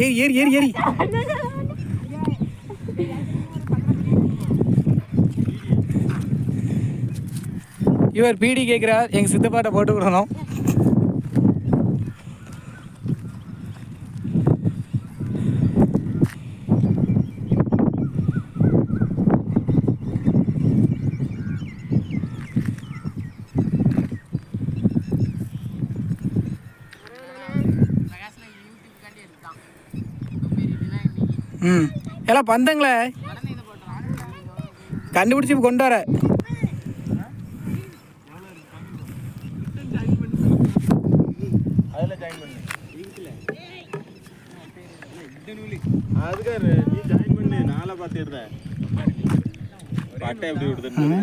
ஏறி ஏறி ஏறி ஏறி இவர் பீடி கேட்குறார், எங்கள் சித்தப்பாட்டை போட்டு விடணும். எல்லாம் பந்தங்களே கண்டுபிடிச்சி கொண்டு வர. அதுக்காரு நீ ஜாயின் பண்ணு, நாளை பார்த்துடுறேன் பாட்டை எப்படி விடுதுன்னு